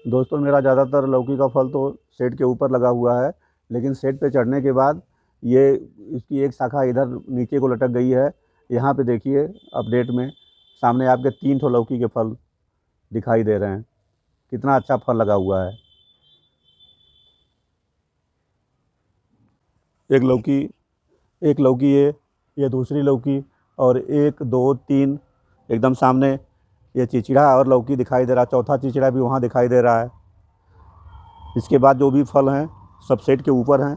दोस्तों मेरा ज़्यादातर लौकी का फल तो सेट के ऊपर लगा हुआ है, लेकिन सेट पे चढ़ने के बाद ये इसकी एक शाखा इधर नीचे को लटक गई है। यहाँ पे देखिए अपडेट में सामने आपके 3 ठो लौकी के फल दिखाई दे रहे हैं। कितना अच्छा फल लगा हुआ है। एक लौकी एक लौकी ये दूसरी लौकी और 1 2 3 एकदम सामने ये चिचिड़ा और लौकी दिखाई दे रहा है। चौथा चिचिड़ा भी वहाँ दिखाई दे रहा है। इसके बाद जो भी फल हैं सब सेट के ऊपर हैं।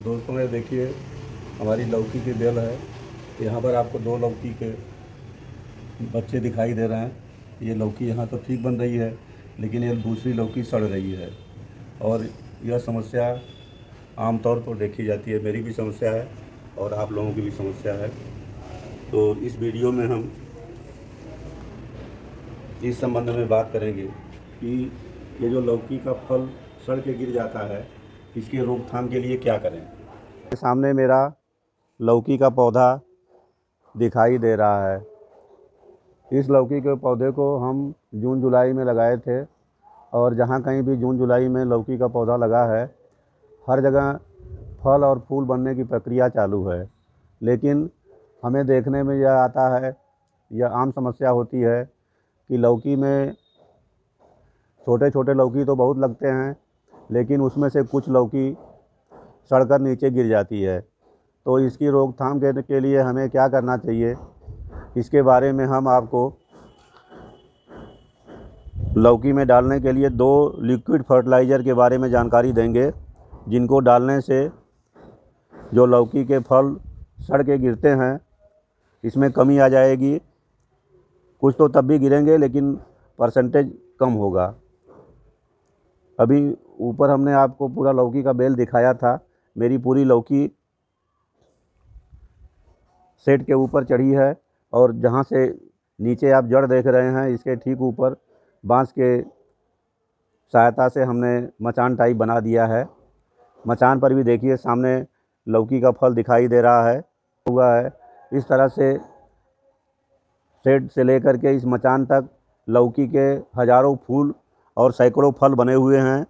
दोस्तों ये देखिए हमारी लौकी की बेल है। यहाँ पर आपको 2 लौकी के बच्चे दिखाई दे रहे हैं। ये लौकी यहाँ तो ठीक बन रही है, लेकिन ये दूसरी लौकी सड़ रही है और यह समस्या आमतौर पर देखी जाती है। मेरी भी समस्या है और आप लोगों की भी समस्या है। तो इस वीडियो में हम इस संबंध में बात करेंगे कि ये जो लौकी का फल सड़ के गिर जाता है, इसकी रोकथाम के लिए क्या करें। सामने मेरा लौकी का पौधा दिखाई दे रहा है। इस लौकी के पौधे को हम जून जुलाई में लगाए थे और जहाँ कहीं भी जून जुलाई में लौकी का पौधा लगा है, हर जगह फल और फूल बनने की प्रक्रिया चालू है। लेकिन हमें देखने में यह आता है, यह आम समस्या होती है कि लौकी में छोटे छोटे लौकी तो बहुत लगते हैं, लेकिन उसमें से कुछ लौकी सड़कर नीचे गिर जाती है। तो इसकी रोकथाम के लिए हमें क्या करना चाहिए, इसके बारे में हम आपको लौकी में डालने के लिए 2 लिक्विड फर्टिलाइज़र के बारे में जानकारी देंगे, जिनको डालने से जो लौकी के फल सड़ के गिरते हैं इसमें कमी आ जाएगी। कुछ तो तब भी गिरेंगे, लेकिन परसेंटेज कम होगा। अभी ऊपर हमने आपको पूरा लौकी का बेल दिखाया था। मेरी पूरी लौकी सेट के ऊपर चढ़ी है और जहाँ से नीचे आप जड़ देख रहे हैं, इसके ठीक ऊपर बांस के सहायता से हमने मचान टाइप बना दिया है। मचान पर भी देखिए सामने लौकी का फल दिखाई दे रहा है हुआ है। इस तरह से सेट से लेकर के इस मचान तक लौकी के हज़ारों फूल और सैकड़ों फल बने हुए हैं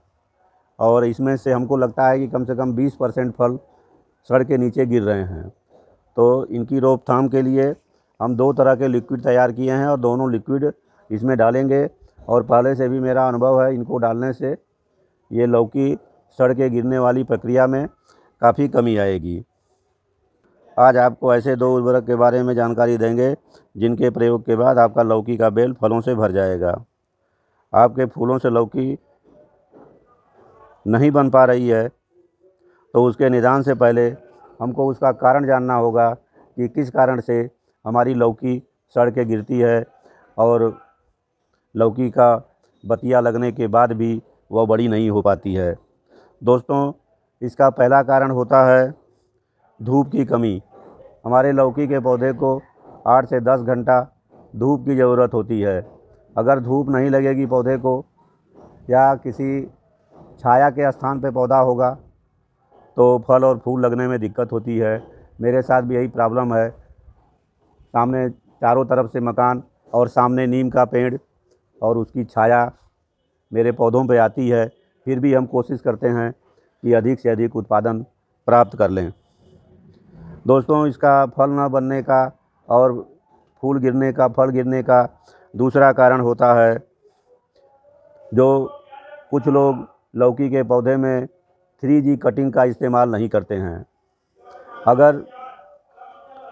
और इसमें से हमको लगता है कि कम से कम 20% फल सड़ के नीचे गिर रहे हैं। तो इनकी रोकथाम के लिए हम 2 तरह के लिक्विड तैयार किए हैं और दोनों लिक्विड इसमें डालेंगे और पहले से भी मेरा अनुभव है, इनको डालने से ये लौकी सड़ के गिरने वाली प्रक्रिया में काफ़ी कमी आएगी। आज आपको ऐसे 2 उर्वरक के बारे में जानकारी देंगे जिनके प्रयोग के बाद आपका लौकी का बेल फलों से भर जाएगा। आपके फूलों से लौकी नहीं बन पा रही है तो उसके निदान से पहले हमको उसका कारण जानना होगा कि किस कारण से हमारी लौकी सड़ के गिरती है और लौकी का बतिया लगने के बाद भी वह बड़ी नहीं हो पाती है। दोस्तों, इसका पहला कारण होता है धूप की कमी। हमारे लौकी के पौधे को 8 से 10 घंटा धूप की ज़रूरत होती है। अगर धूप नहीं लगेगी पौधे को या किसी छाया के स्थान पे पौधा होगा तो फल और फूल लगने में दिक्कत होती है। मेरे साथ भी यही प्रॉब्लम है। सामने चारों तरफ से मकान और सामने नीम का पेड़ और उसकी छाया मेरे पौधों पे आती है, फिर भी हम कोशिश करते हैं कि अधिक से अधिक उत्पादन प्राप्त कर लें। दोस्तों, इसका फल न बनने का और फूल गिरने का, फल गिरने का दूसरा कारण होता है जो कुछ लोग लौकी के पौधे में 3G कटिंग का इस्तेमाल नहीं करते हैं। अगर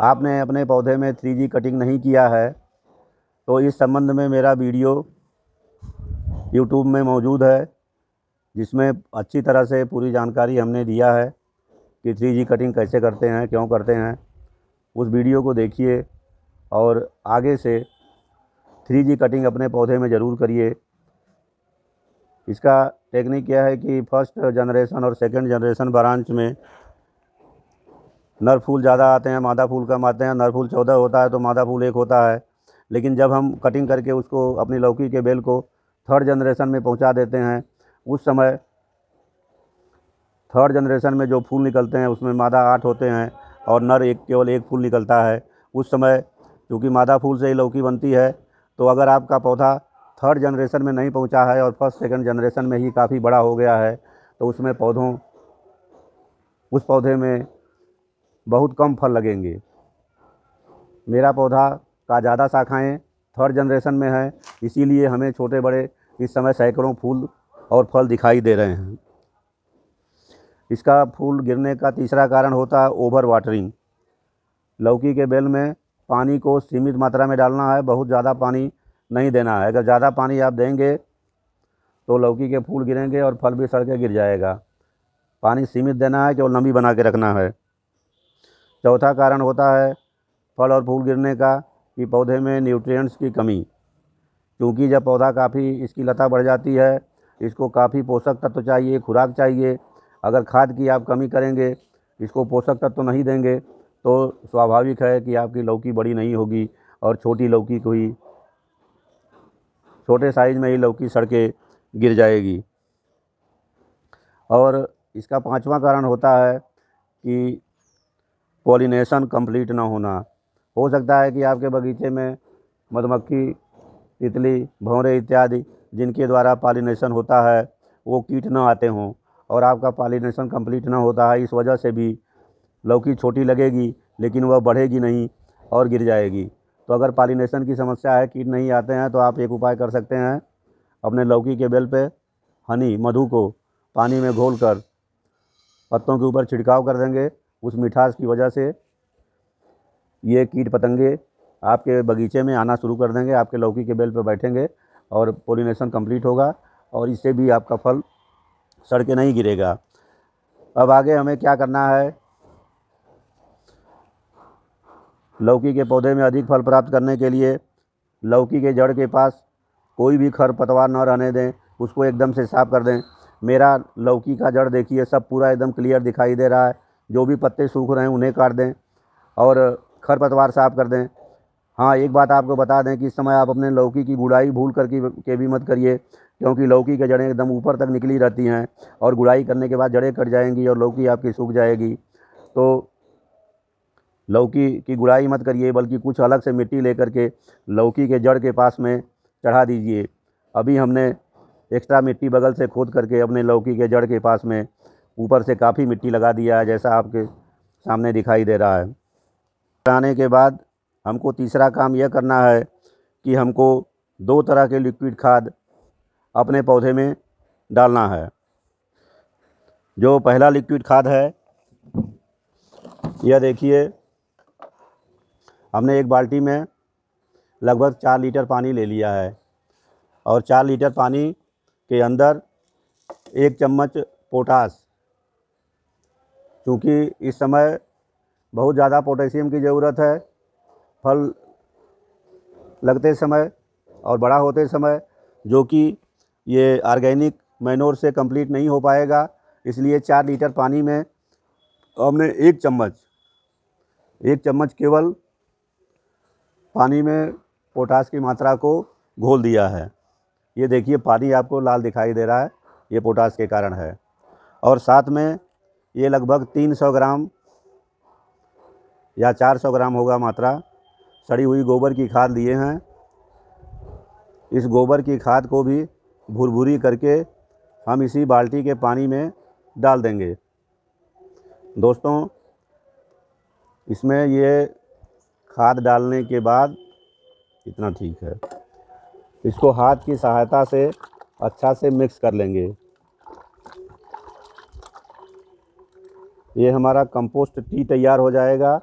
आपने अपने पौधे में 3G कटिंग नहीं किया है तो इस संबंध में मेरा वीडियो यूट्यूब में मौजूद है, जिसमें अच्छी तरह से पूरी जानकारी हमने दिया है कि 3G कटिंग कैसे करते हैं, क्यों करते हैं। उस वीडियो को देखिए और आगे से 3G कटिंग अपने पौधे में ज़रूर करिए। इसका टेक्निक क्या है कि फर्स्ट जनरेशन और सेकंड जनरेशन ब्रांच में नर फूल ज़्यादा आते हैं, मादा फूल कम आते हैं। नर फूल 14 होता है तो मादा फूल 1 होता है। लेकिन जब हम कटिंग करके उसको अपनी लौकी के बेल को थर्ड जनरेशन में पहुंचा देते हैं, उस समय थर्ड जनरेशन में जो फूल निकलते हैं उसमें मादा 8 होते हैं और नर केवल एक फूल निकलता है। उस समय चूँकि मादा फूल से ही लौकी बनती है, तो अगर आपका पौधा थर्ड जनरेशन में नहीं पहुंचा है और फर्स्ट सेकंड जनरेशन में ही काफ़ी बड़ा हो गया है, तो उसमें उस पौधे में बहुत कम फल लगेंगे। मेरा पौधा का ज़्यादा शाखाएँ थर्ड जनरेशन में है, इसीलिए हमें छोटे बड़े इस समय सैकड़ों फूल और फल दिखाई दे रहे हैं। इसका फूल गिरने का तीसरा कारण होता है ओवर वाटरिंग। लौकी के बेल में पानी को सीमित मात्रा में डालना है, बहुत ज़्यादा पानी नहीं देना है। अगर ज़्यादा पानी आप देंगे तो लौकी के फूल गिरेंगे और फल भी सड़ के गिर जाएगा। पानी सीमित देना है, केवल नमी बना के रखना है। चौथा कारण होता है फल और फूल गिरने का कि पौधे में न्यूट्रिएंट्स की कमी। क्योंकि जब पौधा काफ़ी इसकी लता बढ़ जाती है, इसको काफ़ी पोषक तत्व चाहिए, खुराक चाहिए। अगर खाद की आप कमी करेंगे, इसको पोषक तत्व नहीं देंगे, तो स्वाभाविक है कि आपकी लौकी बड़ी नहीं होगी और छोटी लौकी को ही छोटे साइज़ में ही लौकी सड़ के गिर जाएगी। और इसका पांचवा कारण होता है कि पॉलिनेशन कंप्लीट ना होना। हो सकता है कि आपके बगीचे में मधुमक्खी, तितली, भंवरे इत्यादि जिनके द्वारा पॉलिनेशन होता है वो कीट न आते हों और आपका पॉलिनेशन कंप्लीट ना होता है। इस वजह से भी लौकी छोटी लगेगी, लेकिन वह बढ़ेगी नहीं और गिर जाएगी। तो अगर पॉलिनेशन की समस्या है, कीट नहीं आते हैं, तो आप एक उपाय कर सकते हैं। अपने लौकी के बेल पे मधु को पानी में घोलकर पत्तों के ऊपर छिड़काव कर देंगे। उस मिठास की वजह से ये कीट पतंगे आपके बगीचे में आना शुरू कर देंगे, आपके लौकी के बेल पर बैठेंगे और पॉलिनेशन कंप्लीट होगा और इससे भी आपका फल सड़ के नहीं गिरेगा। अब आगे हमें क्या करना है? लौकी के पौधे में अधिक फल प्राप्त करने के लिए लौकी के जड़ के पास कोई भी खरपतवार न रहने दें, उसको एकदम से साफ़ कर दें। मेरा लौकी का जड़ देखिए, सब पूरा एकदम क्लियर दिखाई दे रहा है। जो भी पत्ते सूख रहे हैं उन्हें काट दें और खरपतवार साफ़ कर दें। हाँ, एक बात आपको बता दें कि इस समय आप अपने लौकी की गुड़ाई भूल कर के भी मत करिए, क्योंकि लौकी की जड़ें एकदम ऊपर तक निकली रहती हैं और गुड़ाई करने के बाद जड़ें कट जाएंगी और लौकी आपकी सूख जाएगी। तो लौकी की गुड़ाई मत करिए, बल्कि कुछ अलग से मिट्टी लेकर के लौकी के जड़ के पास में चढ़ा दीजिए। अभी हमने एक्स्ट्रा मिट्टी बगल से खोद करके अपने लौकी के जड़ के पास में ऊपर से काफ़ी मिट्टी लगा दिया है, जैसा आपके सामने दिखाई दे रहा है। लगाने के बाद हमको तीसरा काम यह करना है कि हमको 2 तरह के लिक्विड खाद अपने पौधे में डालना है। जो पहला लिक्विड खाद है, यह देखिए, हमने एक बाल्टी में लगभग 4 लीटर पानी ले लिया है और 4 लीटर पानी के अंदर 1 चम्मच पोटास। क्योंकि इस समय बहुत ज़्यादा पोटेशियम की ज़रूरत है फल लगते समय और बड़ा होते समय, जो कि ये ऑर्गेनिक मैन्योर से कंप्लीट नहीं हो पाएगा। इसलिए 4 लीटर पानी में हमने 1 चम्मच केवल पानी में पोटास की मात्रा को घोल दिया है। ये देखिए, पानी आपको लाल दिखाई दे रहा है, ये पोटास के कारण है। और साथ में ये लगभग 300 ग्राम या 400 ग्राम होगा मात्रा, सड़ी हुई गोबर की खाद लिए हैं। इस गोबर की खाद को भी भुरभुरी करके हम इसी बाल्टी के पानी में डाल देंगे। दोस्तों, इसमें ये खाद डालने के बाद इतना ठीक है, इसको हाथ की सहायता से अच्छा से मिक्स कर लेंगे। ये हमारा कंपोस्ट टी तैयार हो जाएगा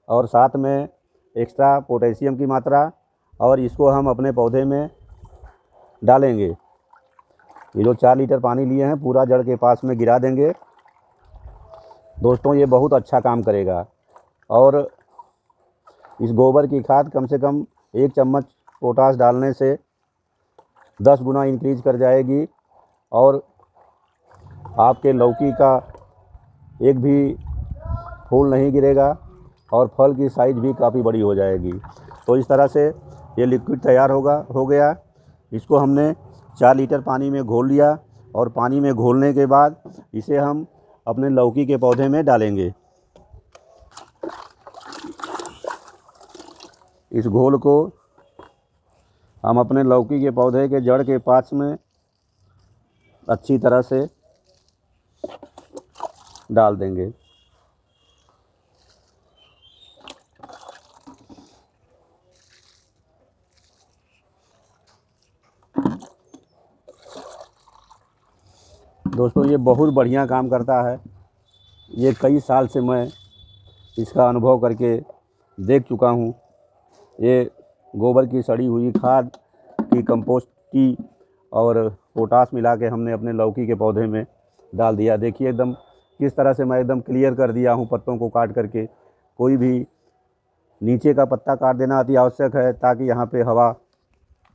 और साथ में एक्स्ट्रा पोटेशियम की मात्रा, और इसको हम अपने पौधे में डालेंगे। ये जो 4 लीटर पानी लिए हैं पूरा जड़ के पास में गिरा देंगे। दोस्तों, ये बहुत अच्छा काम करेगा और इस गोबर की खाद कम से कम 1 चम्मच पोटास डालने से 10 गुना इंक्रीज कर जाएगी और आपके लौकी का एक भी फूल नहीं गिरेगा और फल की साइज़ भी काफ़ी बड़ी हो जाएगी। तो इस तरह से ये लिक्विड तैयार हो गया। इसको हमने 4 लीटर पानी में घोल लिया और पानी में घोलने के बाद इसे हम अपने लौकी के पौधे में डालेंगे। इस घोल को हम अपने लौकी के पौधे के जड़ के पास में अच्छी तरह से डाल देंगे। दोस्तों ये बहुत बढ़िया काम करता है। ये कई साल से मैं इसका अनुभव करके देख चुका हूँ। ये गोबर की सड़ी हुई खाद की, कंपोस्ट की और पोटाश मिला के हमने अपने लौकी के पौधे में डाल दिया। देखिए एकदम किस तरह से मैं एकदम क्लियर कर दिया हूँ पत्तों को काट करके। कोई भी नीचे का पत्ता काट देना अति आवश्यक है ताकि यहाँ पे हवा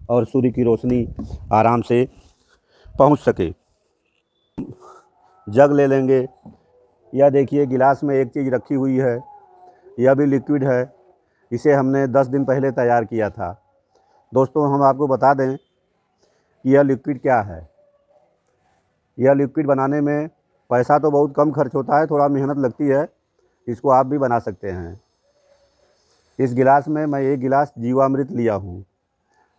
और सूर्य की रोशनी आराम से पहुँच सके। जग ले लेंगे। यह देखिए गिलास में एक चीज़ रखी हुई है, यह भी लिक्विड है। इसे हमने 10 दिन पहले तैयार किया था। दोस्तों हम आपको बता दें कि यह लिक्विड क्या है। यह लिक्विड बनाने में पैसा तो बहुत कम खर्च होता है, थोड़ा मेहनत लगती है। इसको आप भी बना सकते हैं। इस गिलास में मैं एक गिलास जीवामृत लिया हूँ,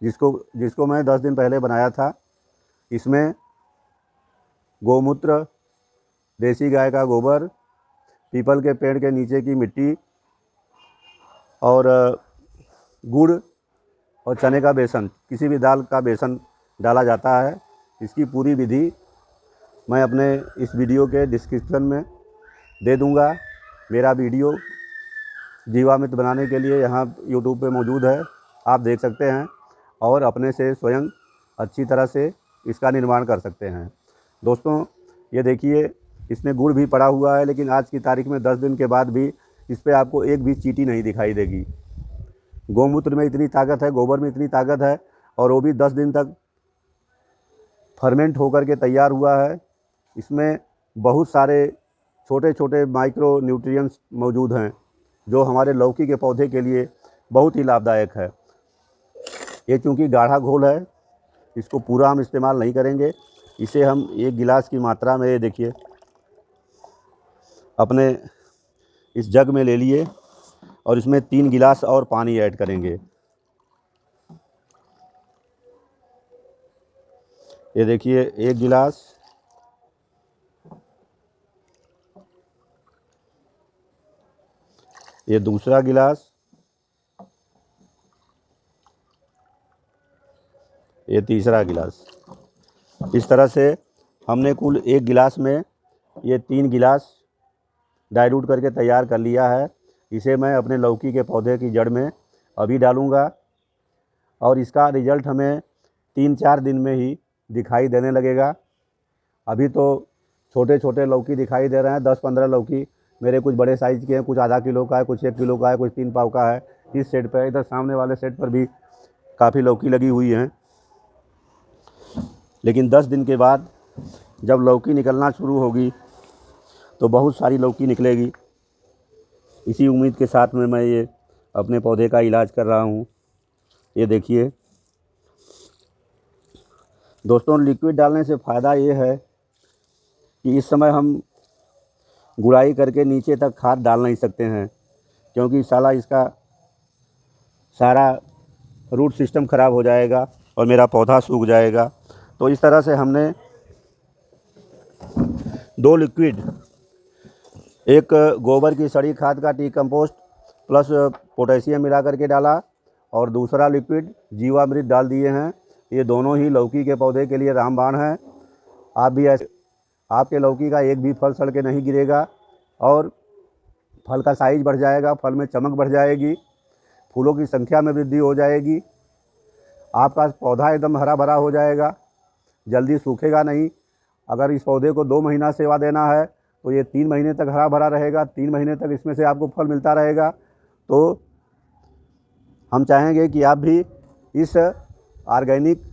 जिसको मैं 10 दिन पहले बनाया था। इसमें गोमूत्र, देसी गाय का गोबर, पीपल के पेड़ के नीचे की मिट्टी और गुड़ और चने का बेसन, किसी भी दाल का बेसन डाला जाता है। इसकी पूरी विधि मैं अपने इस वीडियो के डिस्क्रिप्शन में दे दूंगा। मेरा वीडियो जीवामृत बनाने के लिए यहाँ यूट्यूब पे मौजूद है, आप देख सकते हैं और अपने से स्वयं अच्छी तरह से इसका निर्माण कर सकते हैं। दोस्तों ये देखिए इसमें गुड़ भी पड़ा हुआ है, लेकिन आज की तारीख में 10 दिन के बाद भी इस पर आपको एक भी चींटी नहीं दिखाई देगी। गोमूत्र में इतनी ताकत है, गोबर में इतनी ताकत है, और वो भी 10 दिन तक फर्मेंट होकर के तैयार हुआ है। इसमें बहुत सारे छोटे छोटे माइक्रो न्यूट्रिएंट्स मौजूद हैं जो हमारे लौकी के पौधे के लिए बहुत ही लाभदायक है। ये चूँकि गाढ़ा घोल है, इसको पूरा हम इस्तेमाल नहीं करेंगे। इसे हम 1 गिलास की मात्रा में, ये देखिए अपने इस जग में ले लिए और इसमें 3 गिलास और पानी ऐड करेंगे। ये देखिए 1 गिलास, ये दूसरा गिलास, ये तीसरा गिलास। इस तरह से हमने कुल 1 गिलास में ये 3 गिलास डाइल्यूट करके तैयार कर लिया है। इसे मैं अपने लौकी के पौधे की जड़ में अभी डालूँगा और इसका रिज़ल्ट हमें 3-4 दिन में ही दिखाई देने लगेगा। अभी तो छोटे छोटे लौकी दिखाई दे रहे हैं, 10-15 लौकी मेरे कुछ बड़े साइज़ के हैं, कुछ आधा किलो का है, कुछ 1 किलो का है, कुछ 3 पाव का है। इस सेट पर, इधर सामने वाले सेट पर भी काफ़ी लौकी लगी हुई हैं। लेकिन 10 दिन के बाद जब लौकी निकलना शुरू होगी तो बहुत सारी लौकी निकलेगी। इसी उम्मीद के साथ में मैं ये अपने पौधे का इलाज कर रहा हूँ। ये देखिए दोस्तों, लिक्विड डालने से फ़ायदा ये है कि इस समय हम गुड़ाई करके नीचे तक खाद डाल नहीं सकते हैं, क्योंकि साला इसका सारा रूट सिस्टम ख़राब हो जाएगा और मेरा पौधा सूख जाएगा। तो इस तरह से हमने 2 लिक्विड, एक गोबर की सड़ी खाद का टी कंपोस्ट प्लस पोटेशियम मिला करके डाला और दूसरा लिक्विड जीवामृत डाल दिए हैं। ये दोनों ही लौकी के पौधे के लिए रामबाण है। आप भी ऐसे, आपके लौकी का एक भी फल सड़ के नहीं गिरेगा और फल का साइज़ बढ़ जाएगा, फल में चमक बढ़ जाएगी, फूलों की संख्या में वृद्धि हो जाएगी, आपका पौधा एकदम हरा भरा हो जाएगा, जल्दी सूखेगा नहीं। अगर इस पौधे को 2 महीना सेवा देना है तो ये 3 महीने तक हरा भरा रहेगा, 3 महीने तक इसमें से आपको फल मिलता रहेगा। तो हम चाहेंगे कि आप भी इस ऑर्गेनिक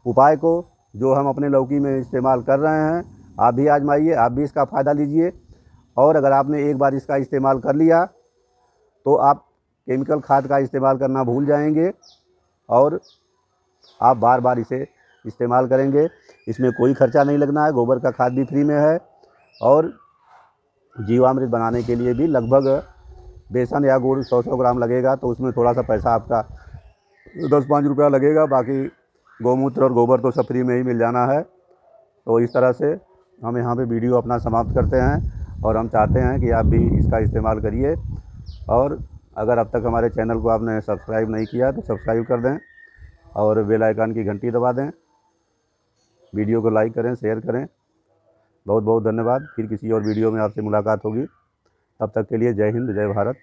उपाय को जो हम अपने लौकी में इस्तेमाल कर रहे हैं, आप भी आजमाइए, आप भी इसका फ़ायदा लीजिए। और अगर आपने एक बार इसका इस्तेमाल कर लिया तो आप केमिकल खाद का इस्तेमाल करना भूल जाएंगे और आप बार बार इसे इस्तेमाल करेंगे। इसमें कोई खर्चा नहीं लगना है, गोबर का खाद भी फ्री में है। और जीवामृत बनाने के लिए भी लगभग बेसन या गुड़ 100 ग्राम लगेगा, तो उसमें थोड़ा सा पैसा आपका 10-5 रुपया लगेगा। बाकी गौमूत्र और गोबर तो सब फ्री में ही मिल जाना है। तो इस तरह से हम यहाँ पे वीडियो अपना समाप्त करते हैं और हम चाहते हैं कि आप भी इसका इस्तेमाल करिए। और अगर अब तक हमारे चैनल को आपने सब्सक्राइब नहीं किया तो सब्सक्राइब कर दें और बेल आइकन की घंटी दबा दें। वीडियो को लाइक करें, शेयर करें। बहुत बहुत धन्यवाद। फिर किसी और वीडियो में आपसे मुलाकात होगी। तब तक के लिए जय हिंद, जय भारत।